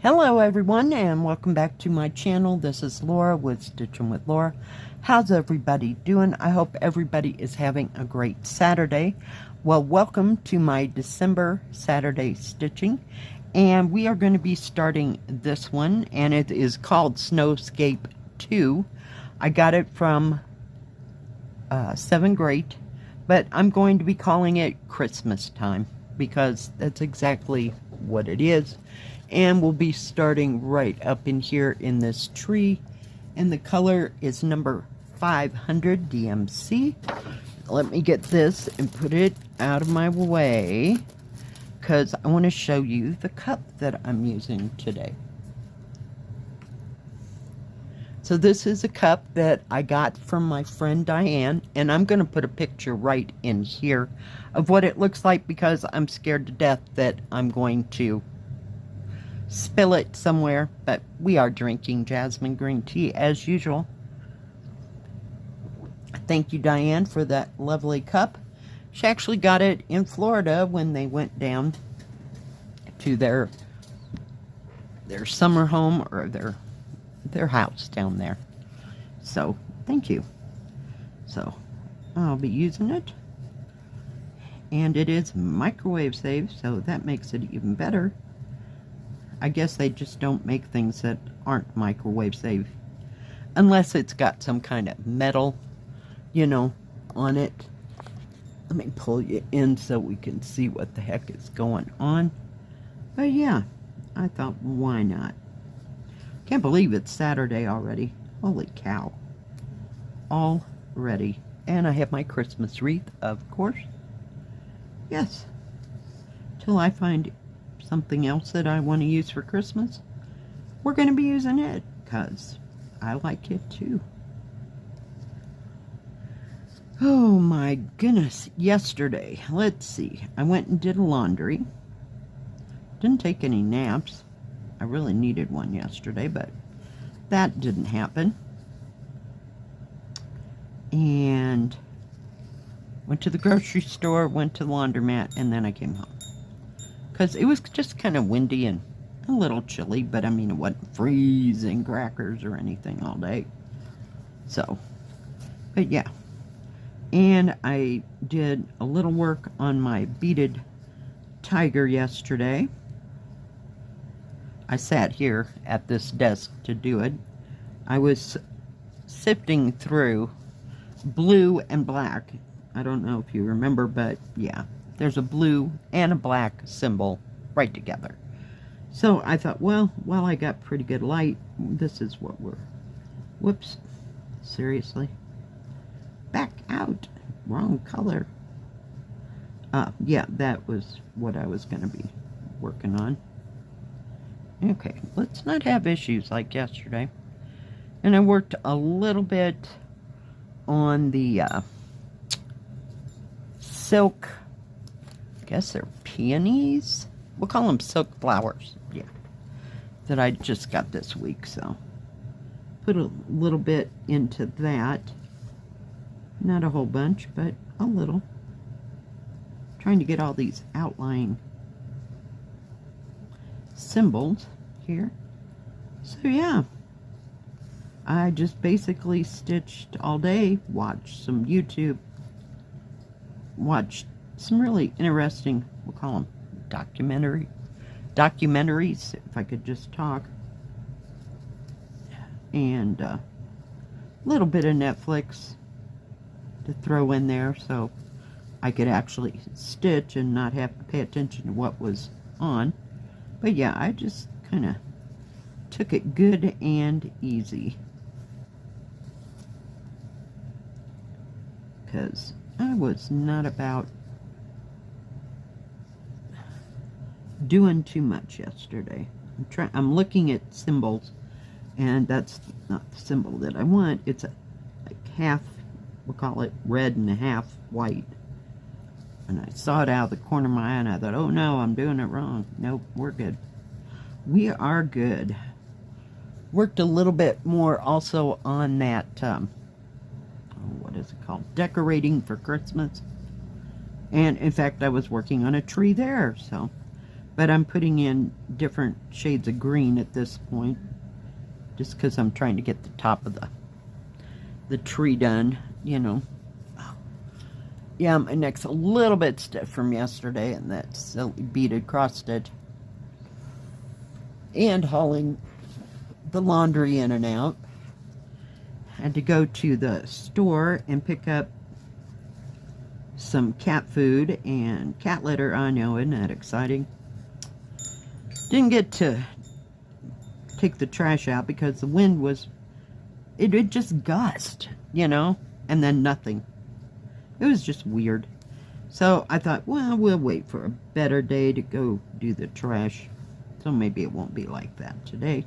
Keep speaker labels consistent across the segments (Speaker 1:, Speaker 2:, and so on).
Speaker 1: Hello everyone, and welcome back to my channel. This is Laura with Stitching with Laura. How's everybody doing? I hope everybody is having a great Saturday. Well, welcome to my December Saturday stitching, and we are going to be starting this one, and it is called Snowscape 2. I got it from SevenGreat, but I'm going to be calling it Christmas time because that's exactly what it is. And we'll be starting right up in here in this tree, and the color is number 500 DMC. Let me get this and put it out of my way because I want to show you the cup that I'm using today. So this is a cup that I got from my friend Diane, and I'm going to put a picture right in here of what it looks like because I'm scared to death that I'm going to spill it somewhere, but we are drinking jasmine green tea as usual. Thank you, Diane, for that lovely cup. She actually got it in Florida when they went down to their summer home, or their house down there. So thank you. So I'll be using it, and it is microwave safe, so that makes it even better. I guess they just don't make things that aren't microwave safe unless it's got some kind of metal, you know, on it. Let me pull you in so we can see what the heck is going on. But yeah, I thought, why not? Can't believe it's Saturday already. Holy cow. Already. And I have my Christmas wreath, of course. Yes. Till I find something else that I want to use for Christmas, we're going to be using it because I like it too. Oh my goodness, yesterday, let's see, I went and did laundry. Didn't take any naps. I really needed one yesterday, but that didn't happen. And went to the grocery store, went to the laundromat, and then I came home. Because it was just kind of windy and a little chilly, but I mean, it wasn't freezing crackers or anything all day. So, but yeah. And I did a little work on my beaded tiger yesterday. I sat here at this desk to do it. I was sifting through blue and black. I don't know if you remember, but yeah. There's a blue and a black symbol right together. So I thought, well, while I got pretty good light, this is what we're... Whoops. Seriously. Back out. Wrong color. Yeah, that was what I was going to be working on. Okay, let's not have issues like yesterday. And I worked a little bit on the silk... I guess they're peonies. We'll call them silk flowers. Yeah. That I just got this week, so put a little bit into that. Not a whole bunch, but a little. Trying to get all these outlying symbols here. So yeah. I just basically stitched all day, watched some YouTube, watched some really interesting, we'll call them documentaries, if I could just talk, and a little bit of Netflix to throw in there so I could actually stitch and not have to pay attention to what was on. But yeah, I just kind of took it good and easy because I was not about doing too much yesterday. I'm looking at symbols, and that's not the symbol that I want. It's a half, we'll call it red and a half white. And I saw it out of the corner of my eye, and I thought, oh no, I'm doing it wrong. Nope, we're good. We are good. Worked a little bit more also on that, what is it called? Decorating for Christmas. And in fact, I was working on a tree there, so. But I'm putting in different shades of green at this point, just because I'm trying to get the top of the tree done, you know. Yeah, my neck's a little bit stiff from yesterday, and that silly beaded cross stitch. And hauling the laundry in and out. Had to go to the store and pick up some cat food and cat litter. I know, isn't that exciting? Didn't get to take the trash out because the wind was, it just gust, you know, and then nothing. It was just weird. So I thought, well, we'll wait for a better day to go do the trash. So maybe it won't be like that today.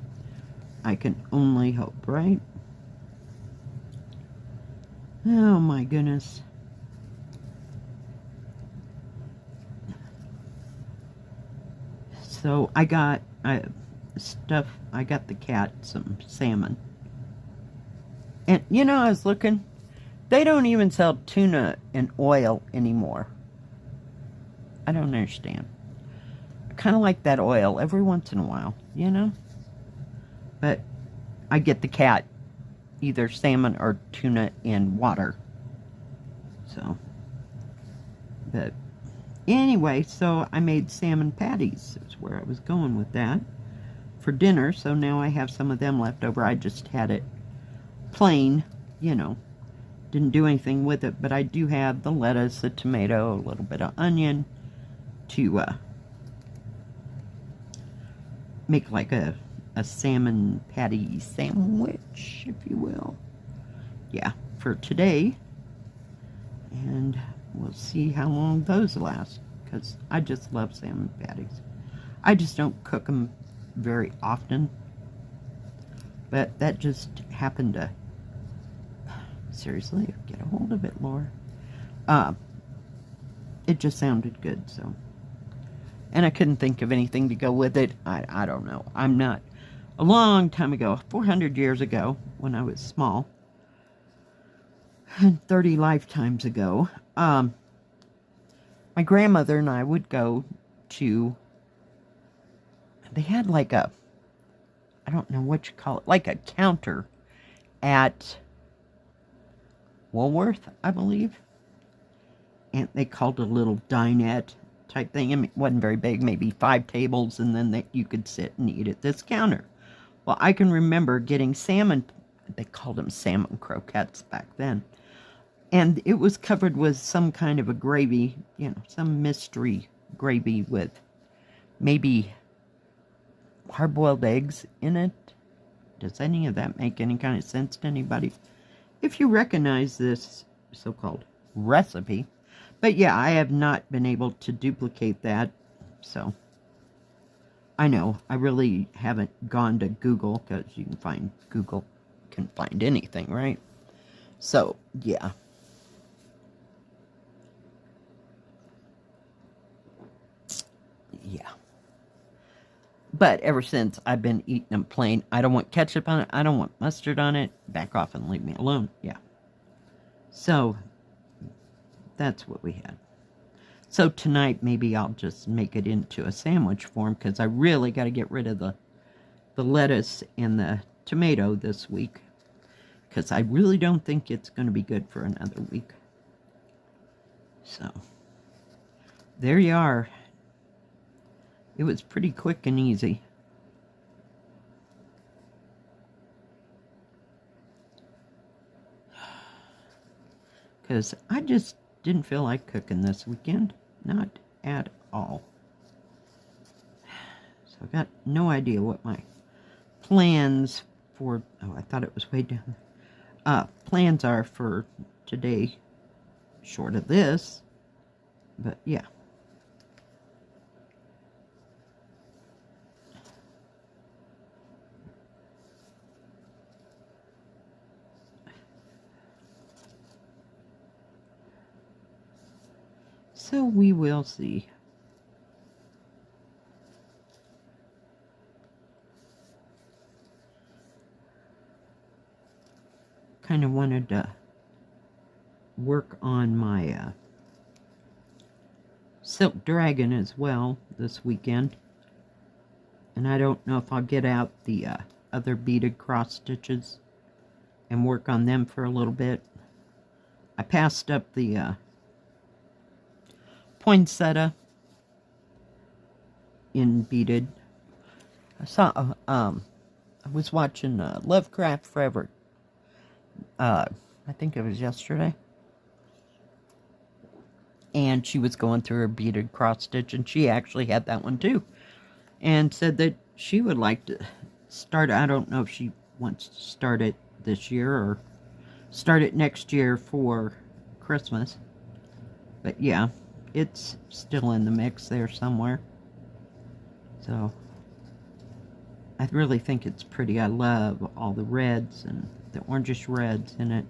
Speaker 1: I can only hope, right? Oh my goodness. So I got I got the cat some salmon. And you know, I was looking, they don't even sell tuna in oil anymore. I don't understand. I kind of like that oil every once in a while, you know? But I get the cat either salmon or tuna in water. So, but anyway, so I made salmon patties. That's where I was going with that for dinner. So now I have some of them left over. I just had it plain, you know, didn't do anything with it, but I do have the lettuce, the tomato, a little bit of onion to make like a salmon patty sandwich, if you will. Yeah, for today. And we'll see how long those last, because I just love salmon patties. I just don't cook them very often, but that just happened to, seriously, get a hold of it, Laura. It just sounded good, so. And I couldn't think of anything to go with it. I don't know. I'm not. A long time ago, 400 years ago, when I was small, and 30 lifetimes ago, my grandmother and I would go to, they had like a, I don't know what you call it, like a counter at Woolworth, I believe. And they called it a little dinette type thing. I mean, it wasn't very big, maybe 5 tables, and then you could sit and eat at this counter. Well, I can remember getting salmon, they called them salmon croquettes back then. And it was covered with some kind of a gravy, you know, some mystery gravy with maybe hard-boiled eggs in it. Does any of that make any kind of sense to anybody? If you recognize this so-called recipe. But yeah, I have not been able to duplicate that, so I know I really haven't gone to Google, because you can find, Google can find anything, right? So, yeah. Yeah. But ever since, I've been eating them plain. I don't want ketchup on it. I don't want mustard on it. Back off and leave me alone. Yeah. So, that's what we had. So tonight, maybe I'll just make it into a sandwich form, because I really got to get rid of the lettuce and the tomato this week, because I really don't think it's going to be good for another week. So, there you are. It was pretty quick and easy. Because I just didn't feel like cooking this weekend. Not at all. So I got no idea what my plans for, oh, I thought it was way down there. Plans are for today, short of this. But yeah. So we will see. Kind of wanted to work on my Silk Dragon as well this weekend. And I don't know if I'll get out the other beaded cross stitches and work on them for a little bit. I passed up the poinsettia in beaded. I was watching Lovecraft Forever. I think it was yesterday. And she was going through her beaded cross stitch, and she actually had that one too. And said that she would like to start, I don't know if she wants to start it this year or start it next year for Christmas. But yeah, it's still in the mix there somewhere. So, I really think it's pretty. I love all the reds and the orangish reds in it.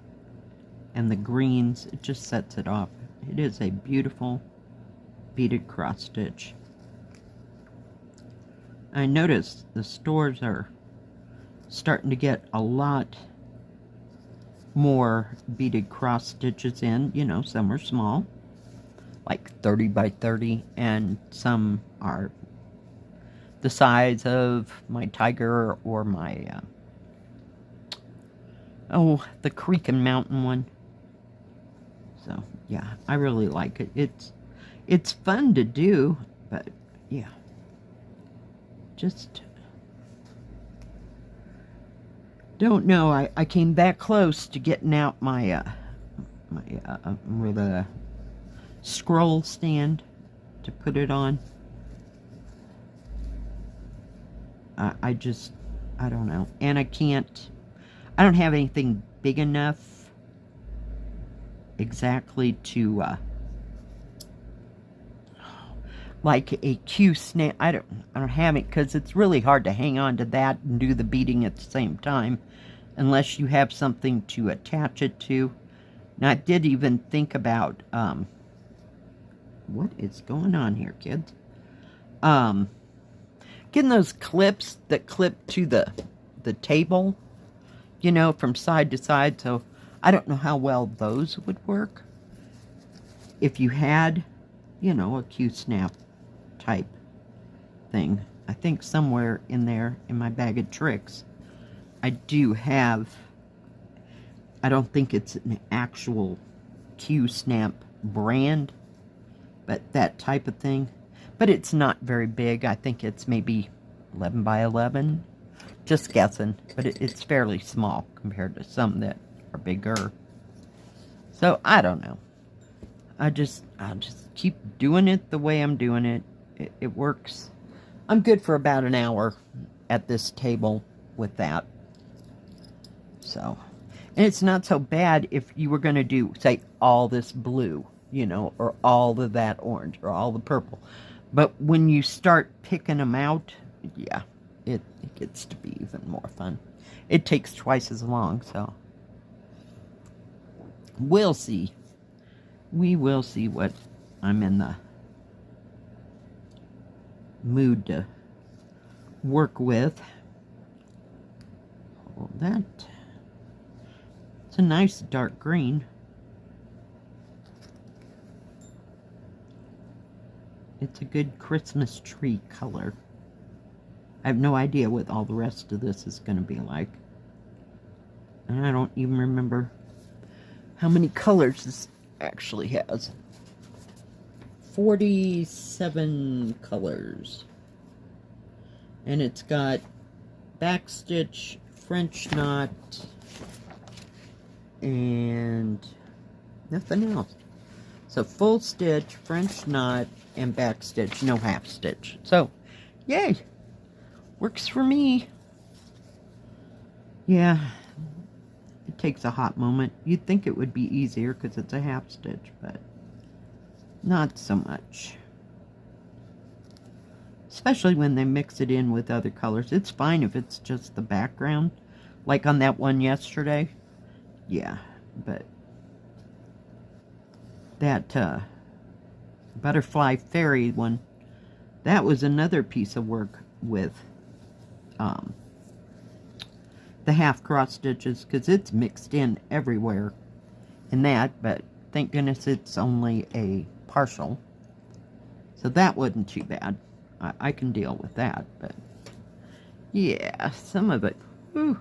Speaker 1: And the greens, it just sets it off. It is a beautiful beaded cross stitch. I noticed the stores are starting to get a lot more beaded cross stitches in. You know, some are small, like 30 by 30, and some are the size of my tiger or my, the Creek and Mountain one. So, yeah, I really like it. It's fun to do, but, yeah. Just don't know. I came back close to getting out my the scroll stand to put it on. I don't know. And I don't have anything big enough exactly to like a Q snap. I don't have it because it's really hard to hang on to that and do the beading at the same time unless you have something to attach it to. Now I did even think about what is going on here, kids? Getting those clips that clip to the table, you know, from side to side. So I don't know how well those would work if you had, you know, a Q-snap type thing. I think somewhere in there in my bag of tricks I do have, I don't think it's an actual Q-snap brand, but that type of thing. But it's not very big. I think it's maybe 11 by 11. Just guessing. But it's fairly small compared to some that are bigger. So, I don't know. I'll just keep doing it the way I'm doing it. It works. I'm good for about an hour at this table with that. So, and it's not so bad if you were going to do, say, all this blue, you know, or all of that orange, or all the purple. But when you start picking them out, yeah, it gets to be even more fun. It takes twice as long, so we'll see. We will see what I'm in the mood to work with. Oh, that. It's a nice dark green. It's a good Christmas tree color. I have no idea what all the rest of this is going to be like. And I don't even remember how many colors this actually has. 47 colors. And it's got backstitch, French knot, and nothing else. So full stitch, French knot, and backstitch, no half stitch. So, yay! Works for me. Yeah, it takes a hot moment. You'd think it would be easier because it's a half stitch, but not so much. Especially when they mix it in with other colors. It's fine if it's just the background. Like on that one yesterday. Yeah, but that Butterfly Fairy one, that was another piece of work with the half cross stitches, because it's mixed in everywhere in that, but thank goodness it's only a partial. So that wasn't too bad. I can deal with that, but yeah, some of it, whew,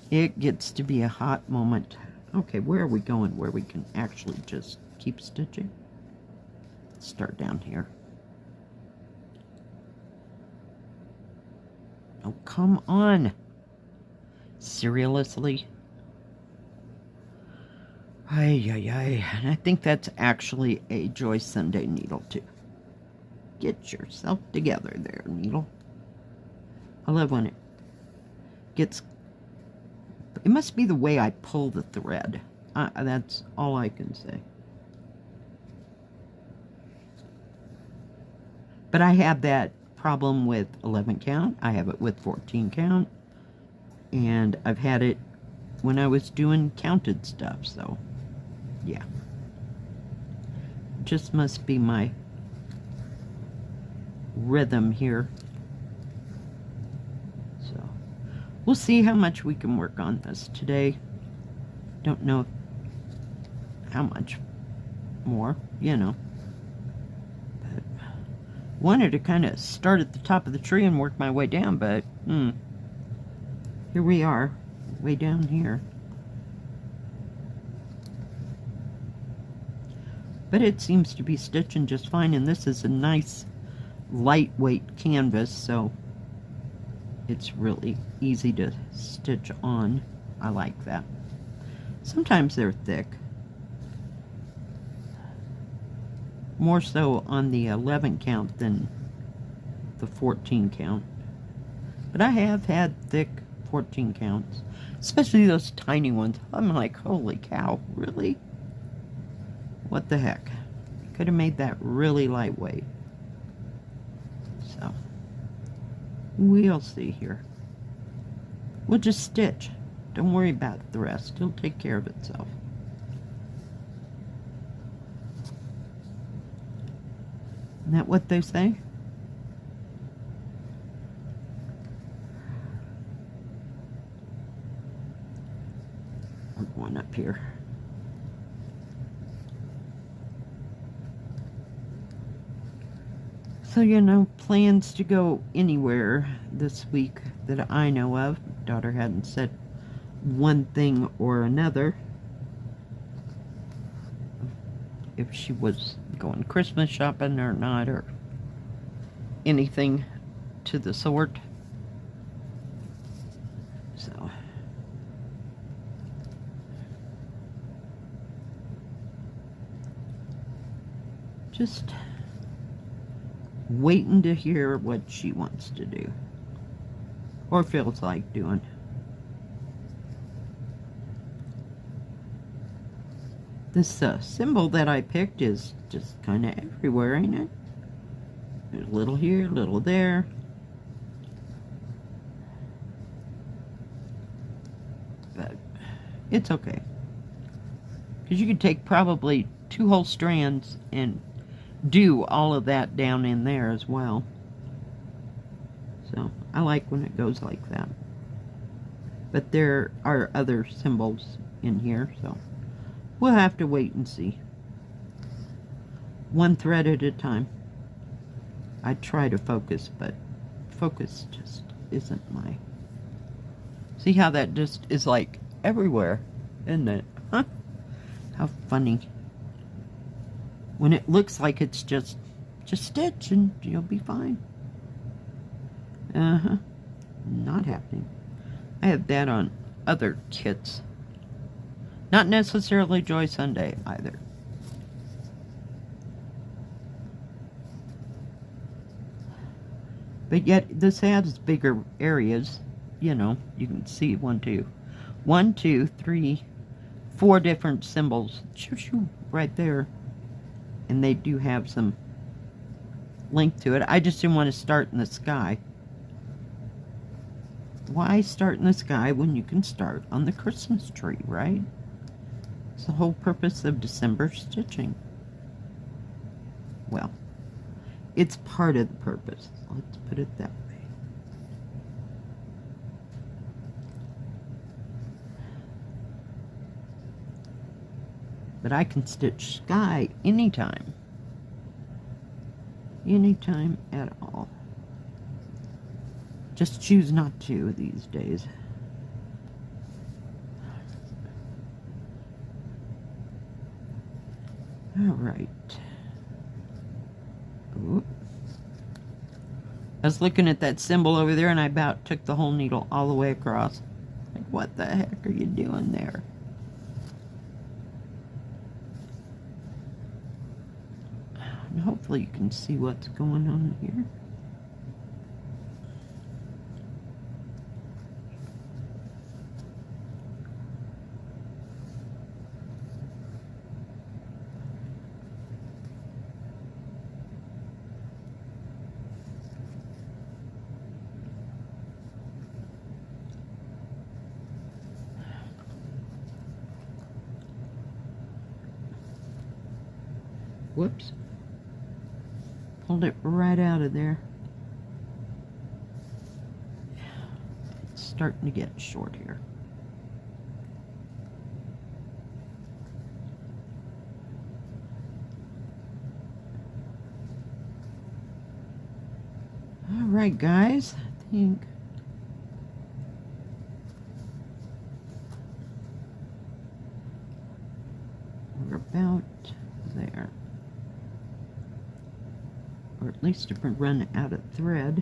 Speaker 1: it gets to be a hot moment. Okay, where are we going where we can actually just keep stitching? Let's start down here. Oh, come on. Seriously? Ay, ay, ay. And I think that's actually a Joy Sunday needle, too. Get yourself together there, needle. I love when it gets... It must be the way I pull the thread. That's all I can say. But I have that problem with 11 count. I have it with 14 count. And I've had it when I was doing counted stuff, so yeah. Just must be my rhythm here. So we'll see how much we can work on this today. Don't know how much more, you know. But wanted to kind of start at the top of the tree and work my way down, but here we are, way down here. But it seems to be stitching just fine, and this is a nice lightweight canvas, so it's really easy to stitch on. I like that. Sometimes they're thick. More so on the 11 count than the 14 count. But I have had thick 14 counts, especially those tiny ones. I'm like, holy cow, really? What the heck? Could have made that really lightweight. So, we'll see here. We'll just stitch. Don't worry about the rest. It'll take care of itself. Isn't that what they say? We're going up here. So, you know, plans to go anywhere this week that I know of. Daughter hadn't said one thing or another. If she was going Christmas shopping or not, or anything to the sort. So, just waiting to hear what she wants to do or feels like doing. This symbol that I picked is just kind of everywhere, ain't it? There's a little here, a little there. But it's okay. Because you could take probably 2 whole strands and do all of that down in there as well. So I like when it goes like that. But there are other symbols in here, so we'll have to wait and see. One thread at a time. I try to focus, but focus just isn't my... See how that just is like everywhere, isn't it? Huh? How funny. When it looks like it's just stitch and you'll be fine. Not happening. I have that on other kits. Not necessarily Joy Sunday either. But yet this has bigger areas. You know, you can see 1, 2, 3, 4 different symbols. Shoo, shoo, right there. And they do have some length to it. I just didn't want to start in the sky. Why start in the sky when you can start on the Christmas tree, right? It's the whole purpose of December stitching. Well, it's part of the purpose. Let's put it that way. But I can stitch sky anytime. anytime at all. Just choose not to these days. All right. Oop. I was looking at that symbol over there and I about took the whole needle all the way across. Like, what the heck are you doing there? And hopefully you can see what's going on here. Whoops. Pulled it right out of there. It's starting to get short here. All right, guys. I think we're about there. Or at least if we run out of thread.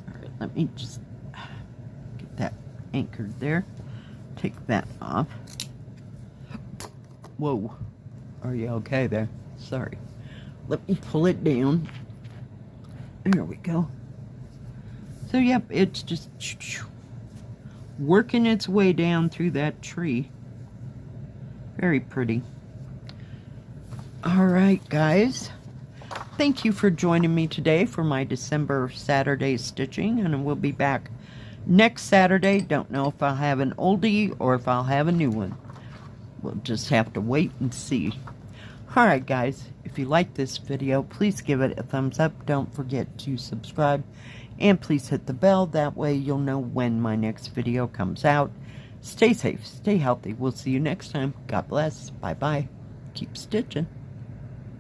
Speaker 1: All right, let me just get that anchored there. Take that off. Whoa, are you okay there? Sorry. Let me pull it down. There we go. So, yep, it's just working its way down through that tree. Very pretty. All right, guys. Thank you for joining me today for my December Saturday stitching, and we'll be back next Saturday. Don't know if I'll have an oldie or if I'll have a new one. We'll just have to wait and see. Alright guys, if you like this video, please give it a thumbs up. Don't forget to subscribe. And please hit the bell. That way you'll know when my next video comes out. Stay safe, stay healthy. We'll see you next time. God bless. Bye-bye. Keep stitching.